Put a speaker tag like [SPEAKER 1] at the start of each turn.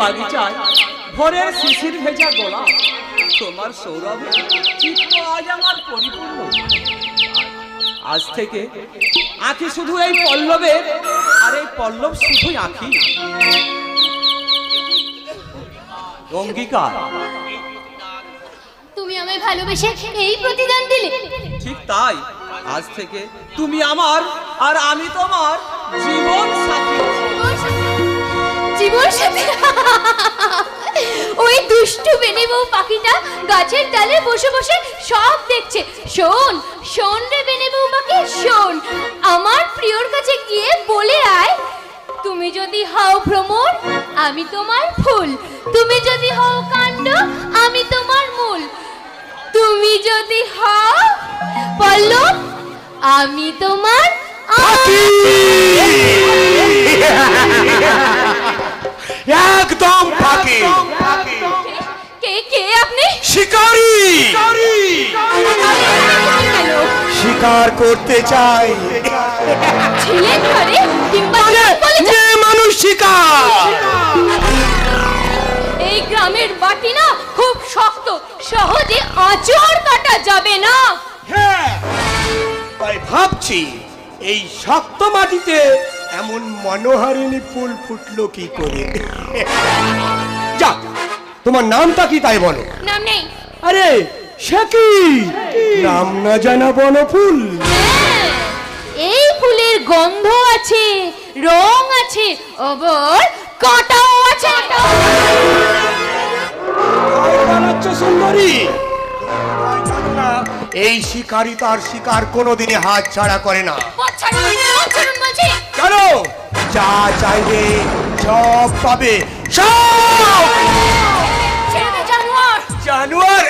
[SPEAKER 1] বাগিচায় ভোরের শিশির ভেজা গোলাপ, তোমার সৌরভে চিত্ত আজ আমার পরিপূর্ণ। আজ থেকে আঁখি শুধু এই পল্লবের, আর এই পল্লব শুধুই আঁখি। অঙ্গীকার।
[SPEAKER 2] তুমি আমায় ভালোবেসে এই প্রতিদান দিলে।
[SPEAKER 1] ঠিক তাই, আজ থেকে তুমি আমার আর আমি তোমার জীবন সাথী।
[SPEAKER 2] জীবন সাথী? ওই দুষ্টু বেনে বউ পাখিটা গাছের ডালে বসে বসে সব দেখছে। শোন শোন রে বেনে বউ পাখি শোন, আমার প্রিয়র কাছে গিয়ে বলে আয়, তুমি যদি হও ভ্রমর আমি তোমার ফুল, তুমি যদি হও কাণ্ড আমি তোমার মূল, তুমি যদি হও পল্লব আমি তোমার
[SPEAKER 3] একদম ফাঁকি।
[SPEAKER 2] কে কে আপনি?
[SPEAKER 3] শিকারী। শিকার করতে চাই
[SPEAKER 2] ছিলেন ঘরে কিংবা
[SPEAKER 3] যে মানুষ শিকার।
[SPEAKER 2] এই গ্রামের মাটি না খুব শক্ত, সহজে আঁচড় কাটা যাবে না।
[SPEAKER 3] হ্যাঁ, তাই ভাবছি এই শক্ত মাটিতে এমন মনোহারিণী ফুল ফুটলো কি করে। যাক, তোমার নামটা কি তাই বলো?
[SPEAKER 2] নাম নেই।
[SPEAKER 3] আরে সে কি নাম না জানা বনফুল?
[SPEAKER 2] হ্যাঁ, এই ফুলের গন্ধ আছে, রং আছে, আবার কাঁটাও আছে।
[SPEAKER 3] সুন্দরী, এই শিকারী তার শিকার কোনোদিনে হাত ছাড়া করে না। কেন? যা চাইবে সব পাবে, সব।
[SPEAKER 2] জানোয়ার
[SPEAKER 3] জানোয়ার